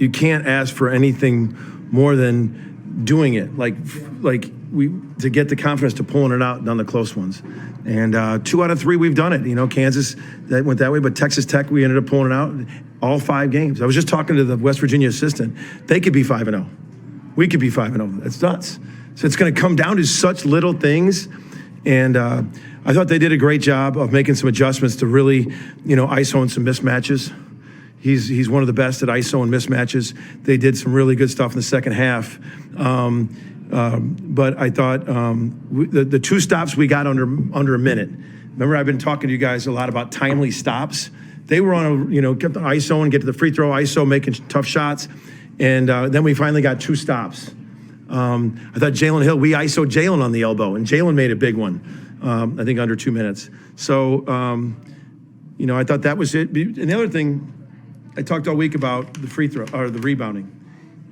you can't ask for anything more than doing it. Like to get the confidence to pulling it out on the close ones. And 2 out of 3 we've done it. You know, Kansas that went that way, but Texas Tech we ended up pulling it out all 5 games. I was just talking to the West Virginia assistant. They could be 5-0. We could be 5-0. That's nuts. So it's going to come down to such little things. And I thought they did a great job of making some adjustments to really, you know, ISO and some mismatches. He's one of the best at ISO and mismatches. They did some really good stuff in the second half. But I thought the 2 stops we got under a minute. Remember, I've been talking to you guys a lot about timely stops. They were on kept the ISO and get to the free throw, ISO making tough shots. And then we finally got 2 stops. I thought Jalen Hill, we ISO'd Jalen on the elbow, and Jalen made a big one, I think under 2 minutes. So, I thought that was it. And the other thing, I talked all week about the free throw, or the rebounding.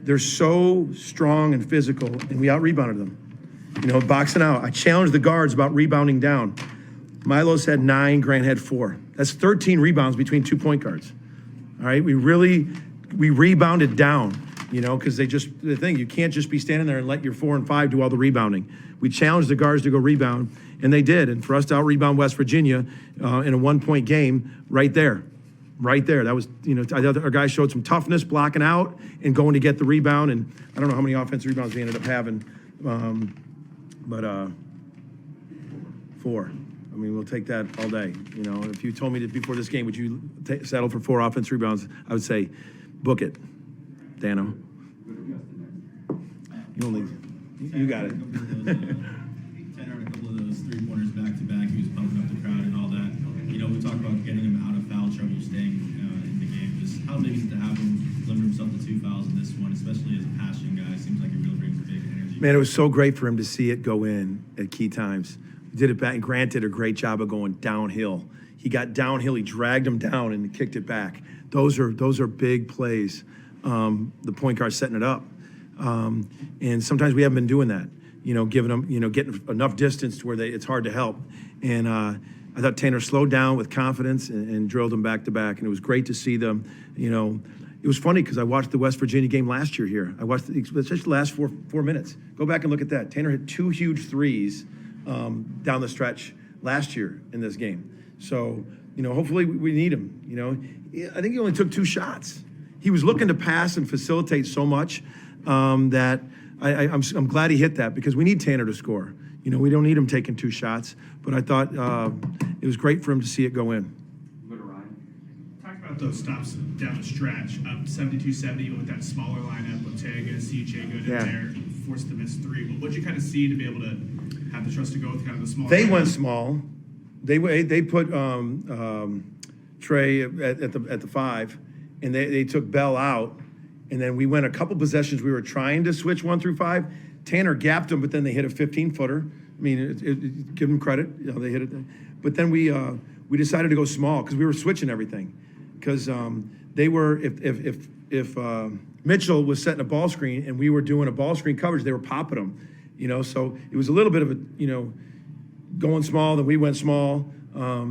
They're so strong and physical, and we out-rebounded them. Boxing out. I challenged the guards about rebounding down. Milo's had 9, Grant had 4. That's 13 rebounds between 2 point guards. All right, we rebounded down, because the thing, you can't just be standing there and let your 4 and 5 do all the rebounding. We challenged the guards to go rebound, and they did. And for us to out-rebound West Virginia in a 1-point game, right there. That was, I thought our guys showed some toughness, blocking out and going to get the rebound. And I don't know how many offensive rebounds we ended up having, but 4. I mean, we'll take that all day. If you told me that before this game, would you settle for 4 offensive rebounds? I would say, book it, Dano. You got it. Tanner had a couple of those 3-pointers back-to-back. He was pumping up the crowd and all that. We talked about getting him out of foul trouble, staying in the game. Just how big is it to have him limit himself to 2 fouls in this one, especially as a passing guy? Seems like it really brings a big energy. Man, it was so great for him to see it go in at key times. He did it back, and Grant did a great job of going downhill. He got downhill, he dragged him down and kicked it back. Those are big plays. The point guard setting it up. And sometimes we haven't been doing that, giving them, getting enough distance to where it's hard to help. And I thought Tanner slowed down with confidence and drilled them back to back. And it was great to see them, It was funny because I watched the West Virginia game last year here. I watched just the last four minutes. Go back and look at that. Tanner hit 2 huge threes down the stretch last year in this game. So, hopefully we need him. I think he only took 2 shots. He was looking to pass and facilitate so much that I'm glad he hit that, because we need Tanner to score. We don't need him taking 2 shots, but I thought it was great for him to see it go in. Talk about those stops down the stretch, 72-70, even with that smaller lineup, Ortega, CJ good in there, forced to miss 3. But what'd you kind of see to be able to have the trust to go with kind of the small? They went small. They put Trey at the 5, and they took Bell out, and then we went a couple possessions. We were trying to switch 1 through 5. Tanner gapped them, but then they hit a 15-footer. I mean, give them credit. They hit it. But then we decided to go small because we were switching everything. Because they were, if Mitchell was setting a ball screen and we were doing a ball screen coverage, they were popping them. So it was a little bit of a, going small. Then we went small.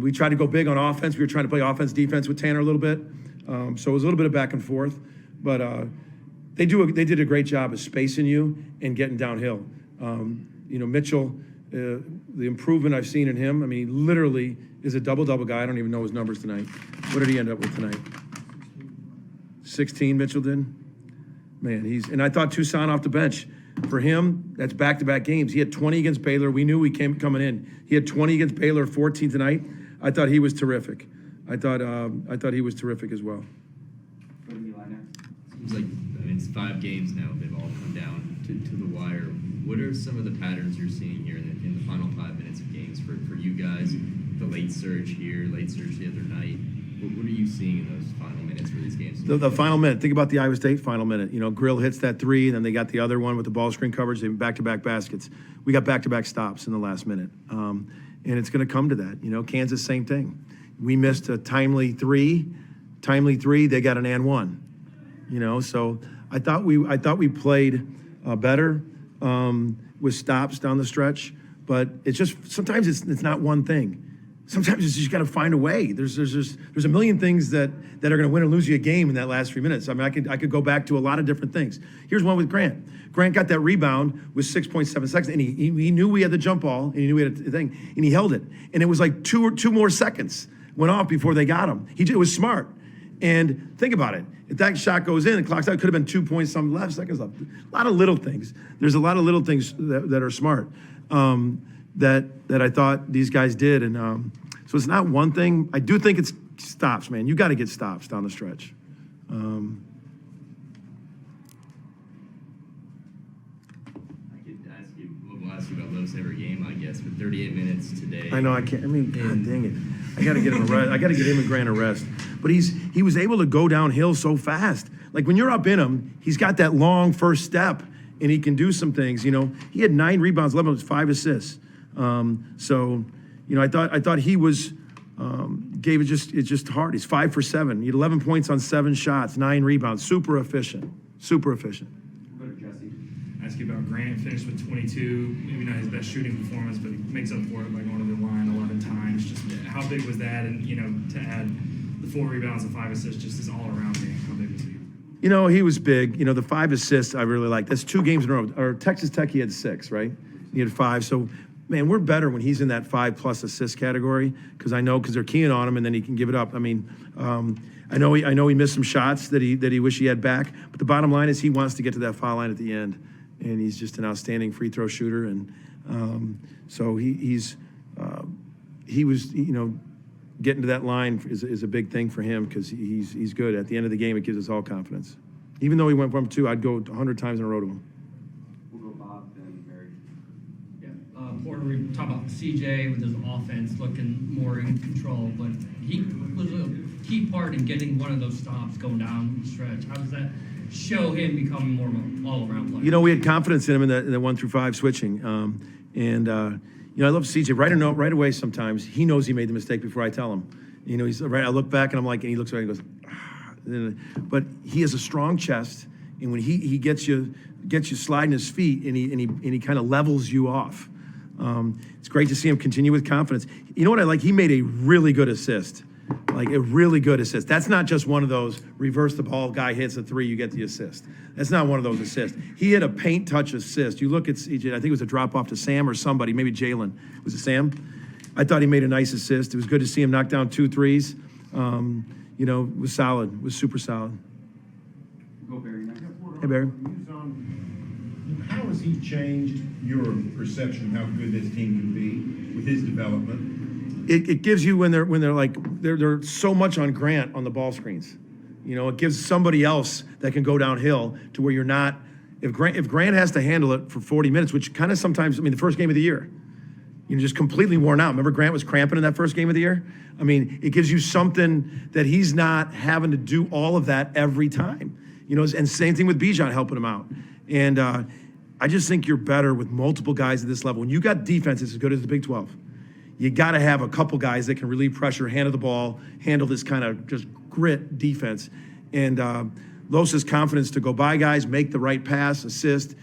We tried to go big on offense. We were trying to play offense, defense with Tanner a little bit. So it was a little bit of back and forth. But they did a great job of spacing you and getting downhill. Mitchell, the improvement I've seen in him, I mean, he literally is a double-double guy. I don't even know his numbers tonight. What did he end up with tonight? 16, Mitchell did? Man, and I thought Toussaint off the bench. For him, that's back-to-back games. He had 20 against Baylor. We knew he came coming in. He had 20 against Baylor, 14 tonight. I thought he was terrific. I thought he was terrific as well. Seems like, it's 5 games now. They've all come down to the wire. What are some of the patterns you're seeing here in the final 5 minutes of games for you guys? The late surge here, late surge the other night. What are you seeing in those final minutes for these games? The final minute. Think about the Iowa State final minute. Grill hits that 3, and then they got the other one with the ball screen coverage. They back-to-back baskets. We got back-to-back stops in the last minute. And it's going to come to that. Kansas, same thing. We missed a timely three. They got an and 1. So I thought we played better with stops down the stretch, but it's just sometimes it's not one thing. sometimes you just got to find a way. There's a million things that are going to win or lose you a game in that last 3 minutes. I mean, I could go back to a lot of different things. Here's one with Grant. Grant got that rebound with 6.7 seconds, and he knew we had the jump ball, and he knew we had a thing, and he held it. And it was like two more seconds went off before they got him. It was smart. And think about it. If that shot goes in and clocks out, it could have been 2 points, some left seconds left. A lot of little things. There's a lot of little things that are smart that I thought these guys did. And so it's not one thing. I do think it's stops, man. You got to get stops down the stretch. We'll ask you about Los every game, I guess, but 38 minutes today. I know I can't. I mean, God dang it! I got to get him a rest. I got to get him and Grant a rest. But he was able to go downhill so fast. Like when you're up in him, he's got that long first step, and he can do some things. You know, he had 9 rebounds, 11 was 5 assists. So, you know, I thought he was gave it's just hard. He's 5 for 7. He had 11 points on 7 shots, 9 rebounds. Super efficient. Super efficient. Ask you about Grant, finished with 22, maybe not his best shooting performance, but he makes up for it by going to the line 11 times. Just how big was that? And, you know, to add the 4 rebounds and 5 assists, just his all-around game, how big was he? You know, he was big. You know, the 5 assists I really like. That's 2 games in a row. Or Texas Tech, he had 6, right? He had 5. So, man, we're better when he's in that 5+ assist category because they're keying on him and then he can give it up. I mean, I know he missed some shots that he wish he had back, but the bottom line is he wants to get to that foul line at the end. And he's just an outstanding free throw shooter, and so he was, you know, getting to that line is a big thing for him because he's good. At the end of the game, it gives us all confidence. Even though he went from 2, I'd go 100 times in a row to him. We'll go Bob, then Barry. Yeah, Porter, we talk about CJ with his offense looking more in control, but he was a key part in getting one of those stops going down the stretch. How does that show him becoming more of an all-around player? You know, we had confidence in him in the 1 through 5 switching, you know, I love CJ. Right away. Sometimes he knows he made the mistake before I tell him. You know, he's right. I look back and I'm like, and he looks right and goes, ah. But he has a strong chest, and when he gets you sliding his feet, and he kind of levels you off. It's great to see him continue with confidence. You know what I like? He made a really good assist. Like a really good assist. That's not just one of those reverse the ball, guy hits a 3, you get the assist. That's not one of those assists. He had a paint touch assist. You look at CJ, I think it was a drop off to Sam or somebody, maybe Jalen. Was it Sam? I thought he made a nice assist. It was good to see him knock down 2 threes. You know, it was solid. It was super solid. We'll go Barry next. Hey, Barry. How has he changed your perception of how good this team can be with his development? It gives you when they're like they're so much on Grant on the ball screens. You know, it gives somebody else that can go downhill to where you're not. If Grant has to handle it for 40 minutes, which kind of sometimes, I mean, the first game of the year, you're just completely worn out. Remember Grant was cramping in that first game of the year? I mean, it gives you something that he's not having to do all of that every time. You know, and same thing with Bijan helping him out. And I just think you're better with multiple guys at this level. When you got defenses as good as the Big 12, you got to have a couple guys that can relieve pressure, handle the ball, handle this kind of just grit defense. And Los's confidence to go by guys, make the right pass, assist,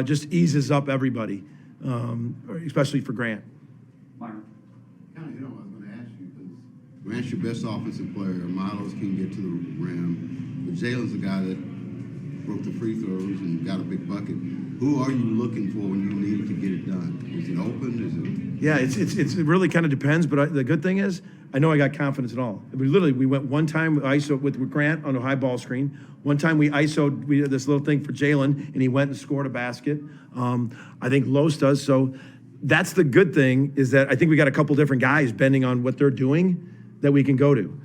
just eases up everybody, especially for Grant. Myron. Kind of hit on what I was going to ask you because Grant's your best offensive player. Milos can get to the rim, but Jalen's the guy that broke the free throws and got a big bucket. Who are you looking for when you need to get it done? Is it open? Is it? Yeah, it really kind of depends. But the good thing is, I know I got confidence in all. We went one time with ISO with Grant on a high ball screen. One time we did this little thing for Jalen, and he went and scored a basket. I think Los does. So that's the good thing is that I think we got a couple different guys bending on what they're doing that we can go to.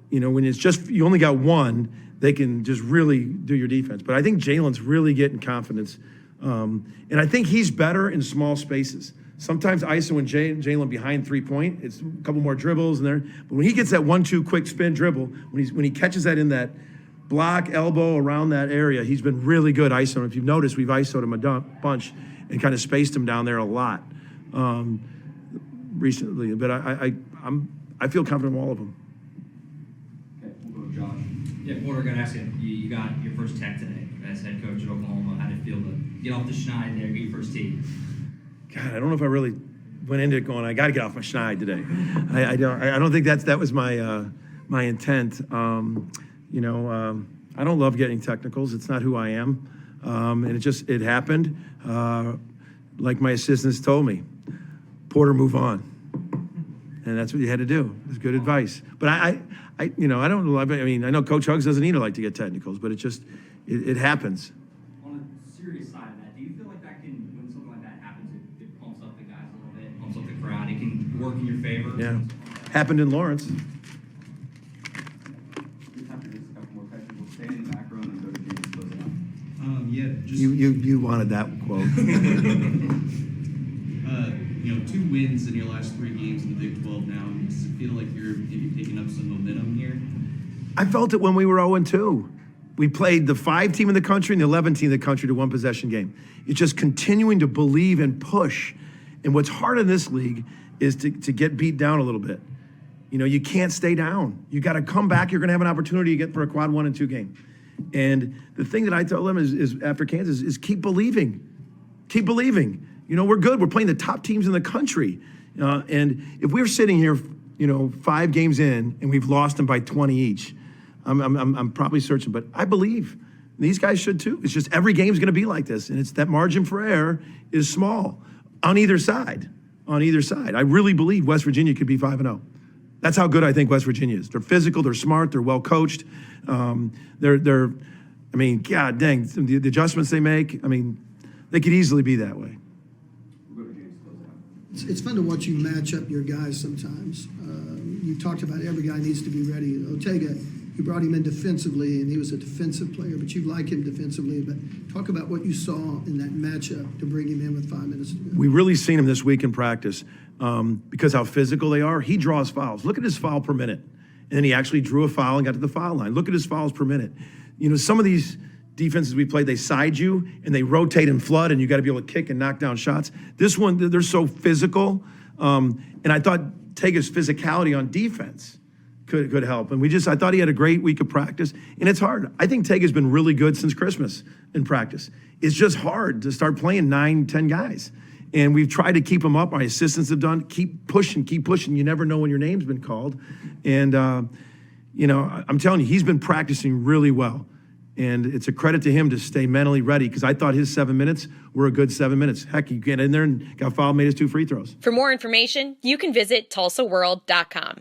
You know, when it's just you only got one, they can just really do your defense. But I think Jalen's really getting confidence. And I think he's better in small spaces. Sometimes ISO and Jalen behind 3-point, it's a couple more dribbles in there. But when he gets that 1-2 quick spin dribble, when he catches that in that block, elbow, around that area, he's been really good ISO. If you've noticed, we've ISO'd him a bunch and kind of spaced him down there a lot recently. But I feel confident in all of them. Okay, we'll go Josh. Yeah, Porter, I got to ask you, you got your first tech today as head coach at Oklahoma. How did it feel to get off the schneid there, get your first tee? God, I don't know if I really went into it going, I got to get off my schneid today. I don't think that was my intent. You know, I don't love getting technicals. It's not who I am. And it happened. Like my assistants told me, Porter, move on. And that's what you had to do. It's good advice. But I don't love it. I mean, I know Coach Hugs doesn't either like to get technicals, but it happens. On a serious side of that, do you feel like that can, when something like that happens, it pumps up the guys a little bit, pumps up the crowd, it can work in your favor? Yeah. Happened in Lawrence. We have to just a couple more questions. We'll stay in the back row and go to James to close it out. Yeah, just You wanted that quote. you know, 2 wins in your last 3 games in the Big 12 now. Does it feel like you're maybe picking up some momentum here? I felt it when we were 0-2. We played the 5 team in the country and the 11 team in the country to 1 possession game. It's just continuing to believe and push. And what's hard in this league is to get beat down a little bit. You know, you can't stay down. You got to come back. You're going to have an opportunity to get for a quad 1 and 2 game. And the thing that I tell them is after Kansas is keep believing. Keep believing. You know, we're good. We're playing the top teams in the country. And if we're sitting here, you know, 5 games in and we've lost them by 20 each, I'm probably searching. But I believe these guys should too. It's just every game's going to be like this. And it's that margin for error is small on either side. On either side. I really believe West Virginia could be 5-0. That's how good I think West Virginia is. They're physical, they're smart, they're well coached. I mean, God dang, the adjustments they make, I mean, they could easily be that way. We'll go to James to close it out. It's fun to watch you match up your guys sometimes. You talked about every guy needs to be ready. Ortega, you brought him in defensively, and he was a defensive player, but you like him defensively. But talk about what you saw in that matchup to bring him in with 5 minutes to go. We really seen him this week in practice because how physical they are. He draws fouls. Look at his foul per minute. And then he actually drew a foul and got to the foul line. Look at his fouls per minute. You know, some of these defenses we play, they side you and they rotate and flood, and you got to be able to kick and knock down shots. This one, they're so physical. And I thought Tega's physicality on defense could help. And I thought he had a great week of practice. And it's hard. I think Tega's been really good since Christmas in practice. It's just hard to start playing 9, 10 guys. And we've tried to keep him up. My assistants have done. Keep pushing. You never know when your name's been called. And, you know, I'm telling you, he's been practicing really well. And it's a credit to him to stay mentally ready, because I thought his 7 minutes were a good 7 minutes. Heck, he got in there and got fouled, made his 2 free throws. For more information, you can visit TulsaWorld.com.